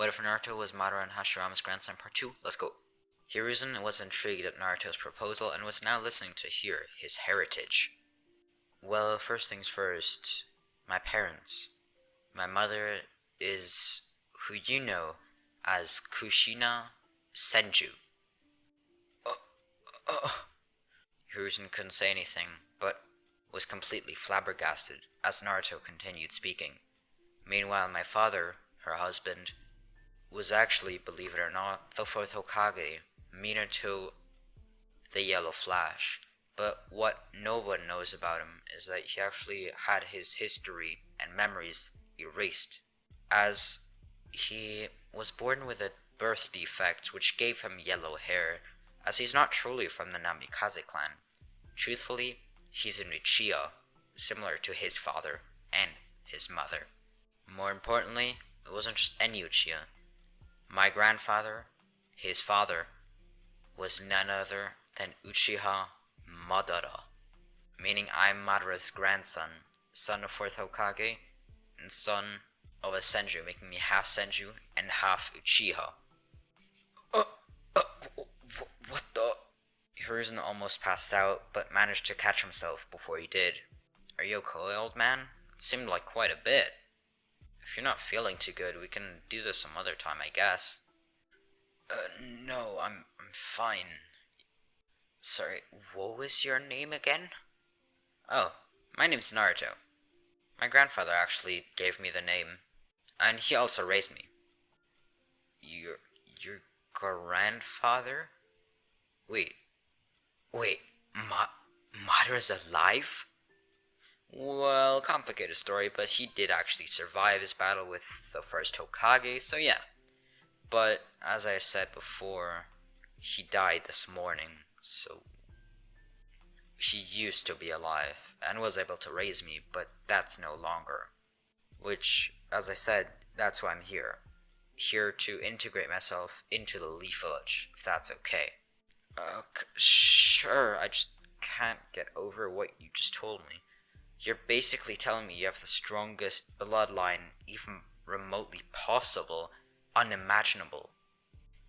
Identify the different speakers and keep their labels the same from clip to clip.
Speaker 1: What if Naruto was Madara and Hashirama's grandson? Part 2. Let's go. Hiruzen was intrigued at Naruto's proposal and was now listening to hear his heritage. Well, first things first, my parents. My mother is who you know as Kushina Senju. Hiruzen couldn't say anything, but was completely flabbergasted as Naruto continued speaking. Meanwhile, my father, her husband, was actually, believe it or not, the fourth Hokage, Minato the Yellow Flash. But what no one knows about him is that he actually had his history and memories erased, as he was born with a birth defect which gave him yellow hair, as he's not truly from the Namikaze clan. Truthfully, he's an uchiha, similar to his father and his mother. More importantly, it wasn't just any uchiha. My grandfather, his father, was none other than Uchiha Madara, meaning I'm Madara's grandson, son of 4th Hokage, and son of a senju, making me half senju and half Uchiha. What the? Hiruzen almost passed out, but managed to catch himself before he did. Are you okay, old man? It seemed like quite a bit. If you're not feeling too good, we can do this some other time, I guess. No, I'm fine. Sorry, what was your name again? Oh, my name's Naruto. My grandfather actually gave me the name, and he also raised me. Your grandfather? Wait, Madara's alive? Well, complicated story, but he did actually survive his battle with the first Hokage, so yeah. But, as I said before, he died this morning, so he used to be alive and was able to raise me, but that's no longer. Which, as I said, that's why I'm here. Here to integrate myself into the Leaf Village, if that's okay. Sure, I just can't get over what you just told me. You're basically telling me you have the strongest bloodline even remotely possible, unimaginable.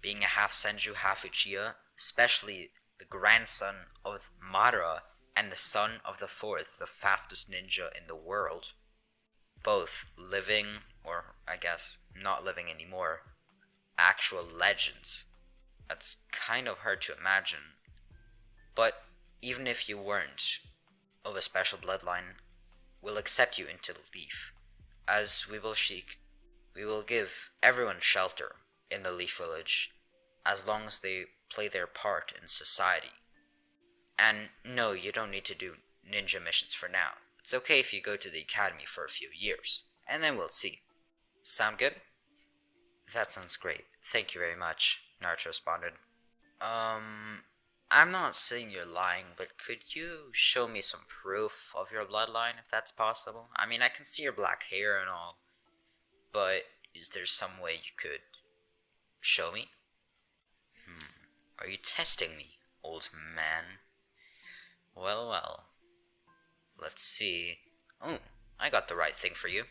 Speaker 1: Being a half Senju, half Uchiha, especially the grandson of Madara and the son of the fourth, the fastest ninja in the world. Both living, or I guess not living anymore, actual legends. That's kind of hard to imagine. But even if you weren't of a special bloodline, we'll accept you into the Leaf, as we will give everyone shelter in the Leaf Village, as long as they play their part in society. And no, you don't need to do ninja missions for now. It's okay if you go to the academy for a few years, and then we'll see. Sound good? That sounds great. Thank you very much, Naruto responded. I'm not saying you're lying, but could you show me some proof of your bloodline, if that's possible? I mean, I can see your black hair and all, but is there some way you could show me? Are you testing me, old man? Well. Let's see. Oh, I got the right thing for you.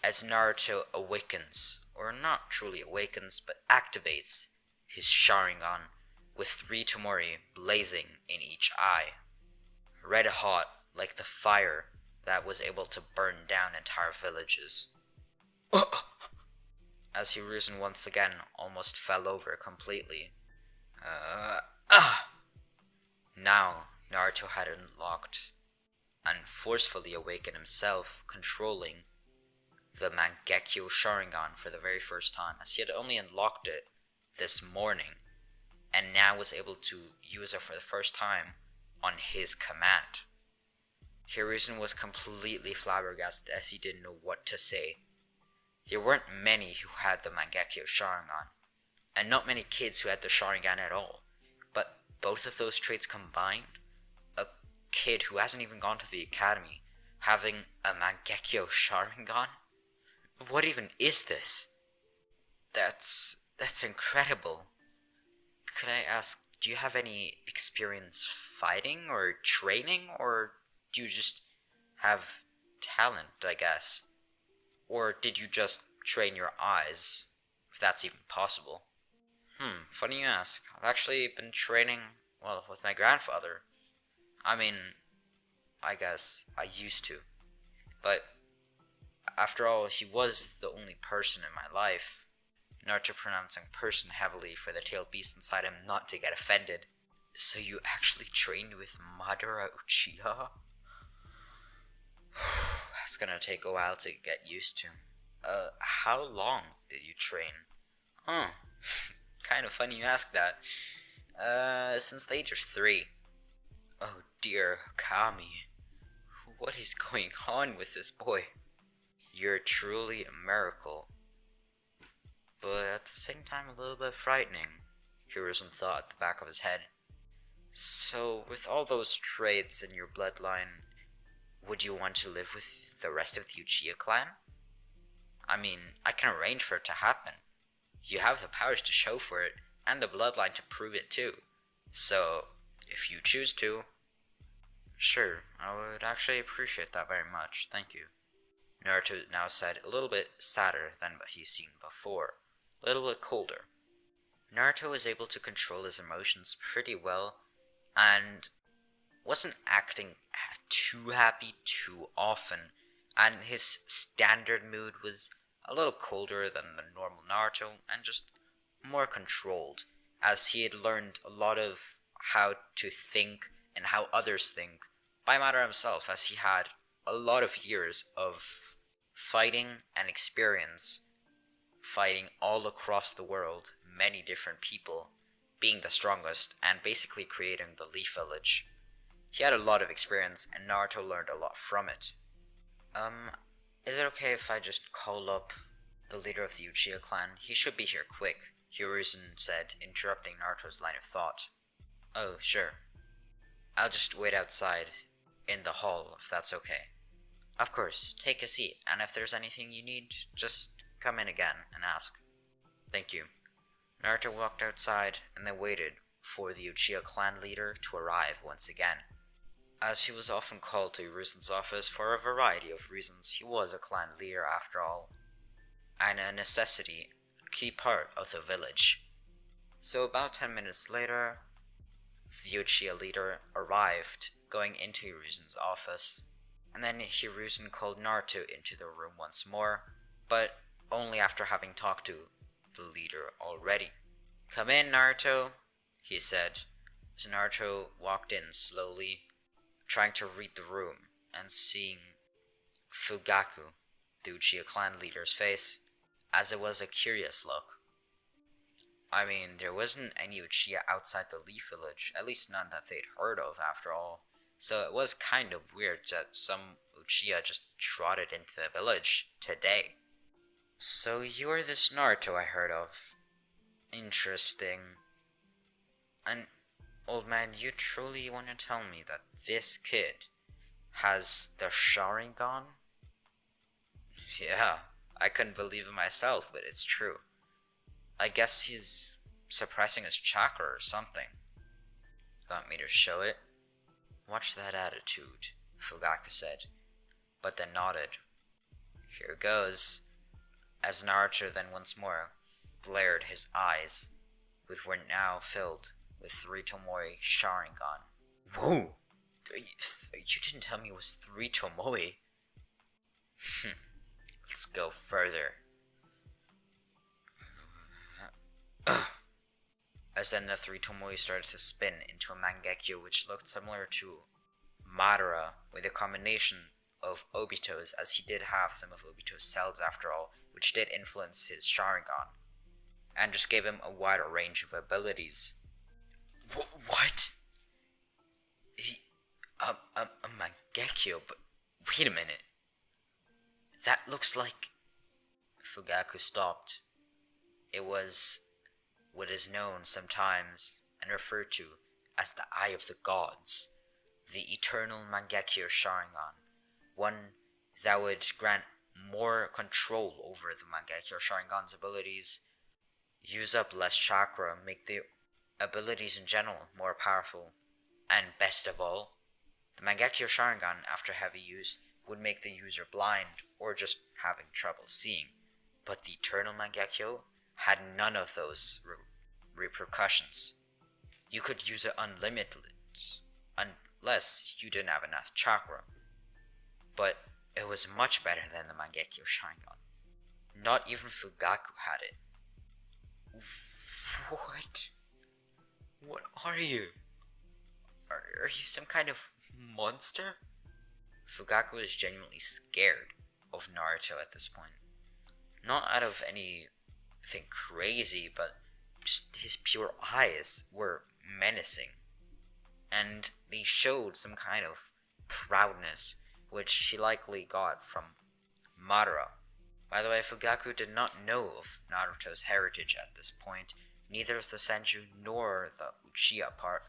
Speaker 1: As Naruto awakens, or not truly awakens, but activates his sharingan, with 3 Tomori blazing in each eye. Red hot, like the fire that was able to burn down entire villages. As Hiruzen once again almost fell over completely. Now, Naruto had unlocked and forcefully awakened himself, controlling the Mangekyo Sharingan for the very first time, as he had only unlocked it this morning, and now was able to use it for the first time on his command. Hiruzen was completely flabbergasted as he didn't know what to say. There weren't many who had the Mangekyo Sharingan, and not many kids who had the Sharingan at all, but both of those traits combined, a kid who hasn't even gone to the academy having a Mangekyo Sharingan? What even is this? That's incredible. Could I ask, do you have any experience fighting or training, or do you just have talent, I guess? Or did you just train your eyes if that's even possible. Funny you ask. I've actually been training, well, with my grandfather. I mean, I guess I used to. But after all, he was the only person in my life. Naruto pronouncing person heavily for the tailed beast inside him not to get offended. So you actually trained with Madara Uchiha? That's gonna take a while to get used to. How long did you train? Huh. Kind of funny you ask that. Since the age of 3. Oh dear, Kami. What is going on with this boy? You're truly a miracle. But at the same time a little bit frightening, Hiruzen thought at the back of his head. So, with all those traits in your bloodline, would you want to live with the rest of the Uchiha clan? I mean, I can arrange for it to happen. You have the powers to show for it, and the bloodline to prove it too. So, if you choose to... Sure, I would actually appreciate that very much, thank you. Naruto now said, a little bit sadder than what he's seen before, a little bit colder. Naruto was able to control his emotions pretty well, and wasn't acting too happy too often, and his standard mood was a little colder than the normal Naruto, and just more controlled, as he had learned a lot of how to think and how others think by Madara himself, as he had a lot of years of fighting and experience, fighting all across the world, many different people, being the strongest, and basically creating the Leaf Village. He had a lot of experience, and Naruto learned a lot from it. Is it okay if I just call up the leader of the Uchiha clan? He should be here quick, Hiruzen said, interrupting Naruto's line of thought. Oh, sure. I'll just wait outside, in the hall, if that's okay. Of course, take a seat, and if there's anything you need, just come in again and ask. Thank you. Naruto walked outside, and then waited for the Uchiha clan leader to arrive once again. As he was often called to Hiruzen's office for a variety of reasons, he was a clan leader after all, and a necessity, key part of the village. So about 10 minutes later, the Uchiha leader arrived, going into Hiruzen's office, and then Hiruzen called Naruto into the room once more, but only after having talked to the leader already. Come in, Naruto, he said, as Naruto walked in slowly, trying to read the room, and seeing Fugaku, the Uchiha clan leader's face, as it was a curious look. I mean, there wasn't any Uchiha outside the Leaf Village, at least none that they'd heard of after all, so it was kind of weird that some Uchiha just trotted into the village today. So you're this Naruto I heard of. Interesting. And, old man, you truly want to tell me that this kid has the sharingan? Yeah, I couldn't believe it myself, but it's true. I guess he's suppressing his chakra or something. You want me to show it? Watch that attitude, Fugaku said, but then nodded. Here goes, as Naruto then once more glared his eyes, which were now filled with 3 Tomoe sharingan. Whoa! You didn't tell me it was 3 Tomoe. Let's go further. As then the 3 Tomoe started to spin into a Mangekyo which looked similar to Madara, with a combination of Obito's, as he did have some of Obito's cells after all, which did influence his sharingan, and just gave him a wider range of abilities. What? A Mangekyo, but wait a minute. That looks like... Fugaku stopped. It was what is known sometimes and referred to as the Eye of the Gods, the eternal Mangekyo Sharingan, one that would grant more control over the Mangekyo Sharingan's abilities, use up less chakra, make the abilities in general more powerful, and best of all, the Mangekyo Sharingan, after heavy use, would make the user blind or just having trouble seeing, but the Eternal Mangekyo had none of those repercussions. You could use it unlimited, unless you didn't have enough chakra. But it was much better than the Mangekyo Sharingan. Not even Fugaku had it. What? What are you? Are you some kind of monster? Fugaku is genuinely scared of Naruto at this point. Not out of anything crazy, but just his pure eyes were menacing. And they showed some kind of proudness, which he likely got from Madara. By the way, Fugaku did not know of Naruto's heritage at this point, neither the senju nor the uchiha part.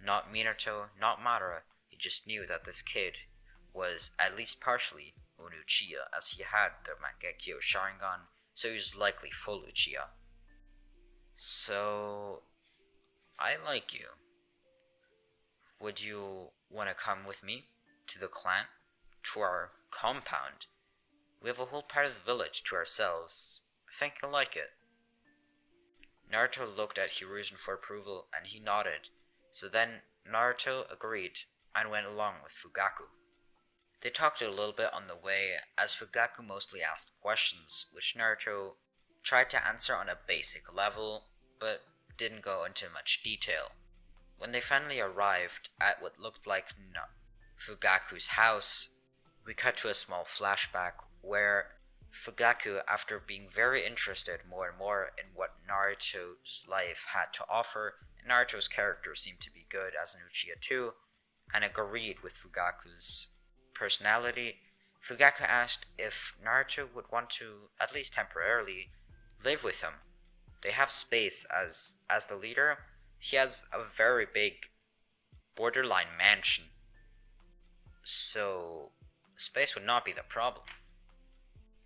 Speaker 1: Not Minato, not Madara, he just knew that this kid was at least partially an uchiha, as he had the Mangekyo Sharingan, so he was likely full uchiha. So, I like you. Would you want to come with me to the clan, to our compound? We have a whole part of the village to ourselves. I think you'll like it. Naruto looked at Hiruzen for approval, and he nodded. So then Naruto agreed and went along with Fugaku. They talked a little bit on the way, as Fugaku mostly asked questions, which Naruto tried to answer on a basic level, but didn't go into much detail. When they finally arrived at what looked like Fugaku's house, we cut to a small flashback where Fugaku, after being very interested more and more in what Naruto's life had to offer, and Naruto's character seemed to be good as an Uchiha too, and agreed with Fugaku's personality, Fugaku asked if Naruto would want to, at least temporarily, live with him. They have space as the leader. He has a very big borderline mansion, so space would not be the problem.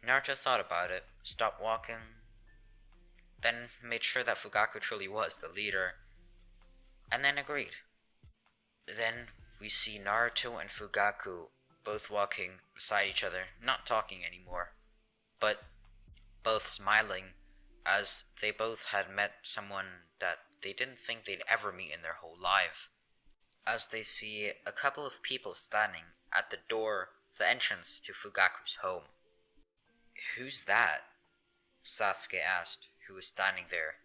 Speaker 1: Naruto thought about it, stopped walking, then made sure that Fugaku truly was the leader, and then agreed. Then we see Naruto and Fugaku both walking beside each other, not talking anymore, but both smiling, as they both had met someone that they didn't think they'd ever meet in their whole life. As they see a couple of people standing at the door, the entrance to Fugaku's home. "Who's that?" Sasuke asked, who was standing there.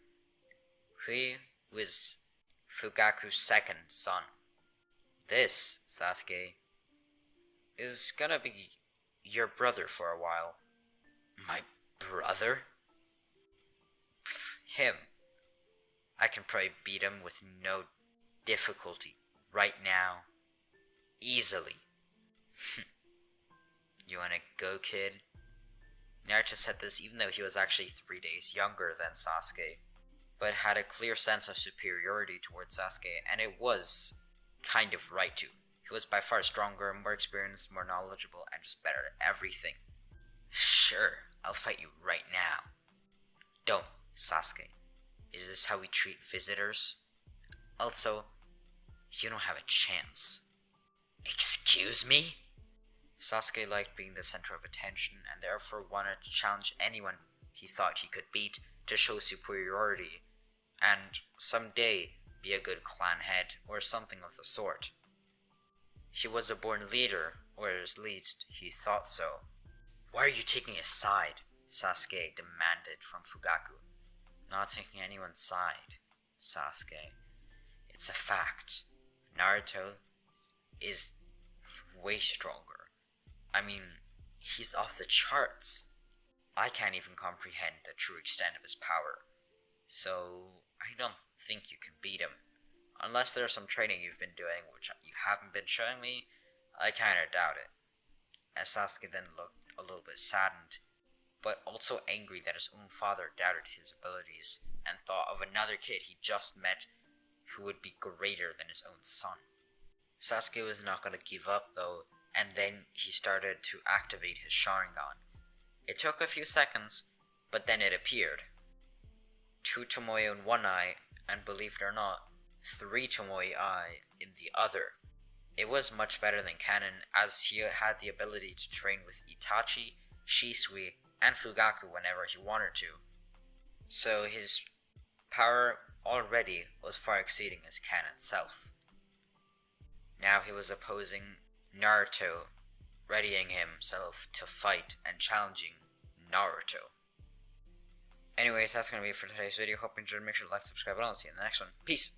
Speaker 1: He was Fugaku's second son. "This, Sasuke, is gonna be your brother for a while." "My brother?" "Him. I can probably beat him with no difficulty right now. Easily." "You wanna go, kid?" Naruto said this even though he was actually 3 days younger than Sasuke, but had a clear sense of superiority towards Sasuke, and it was kind of right to. He was by far stronger, more experienced, more knowledgeable, and just better at everything. "Sure, I'll fight you right now." "Don't, Sasuke. Is this how we treat visitors? Also, you don't have a chance." "Excuse me?" Sasuke liked being the center of attention and therefore wanted to challenge anyone he thought he could beat to show superiority, and someday be a good clan head or something of the sort. He was a born leader, or at least he thought so. "Why are you taking his side?" Sasuke demanded from Fugaku. "Not taking anyone's side, Sasuke. It's a fact. Naruto is way stronger. I mean, he's off the charts. I can't even comprehend the true extent of his power. So, I don't think you can beat him. Unless there's some training you've been doing which you haven't been showing me, I kinda doubt it." As Sasuke then looked a little bit saddened, but also angry that his own father doubted his abilities, and thought of another kid he just met who would be greater than his own son. Sasuke was not going to give up though, and then he started to activate his Sharingan. It took a few seconds, but then it appeared. 2 Tomoe in one eye, and believe it or not, 3 Tomoe eye in the other. It was much better than canon, as he had the ability to train with Itachi, Shisui, and Fugaku whenever he wanted to. So his power already was far exceeding his Ken itself. Now he was opposing Naruto, readying himself to fight and challenging Naruto. Anyways, that's going to be it for today's video. Hope you enjoyed. Make sure to like, subscribe, and I'll see you in the next one. Peace!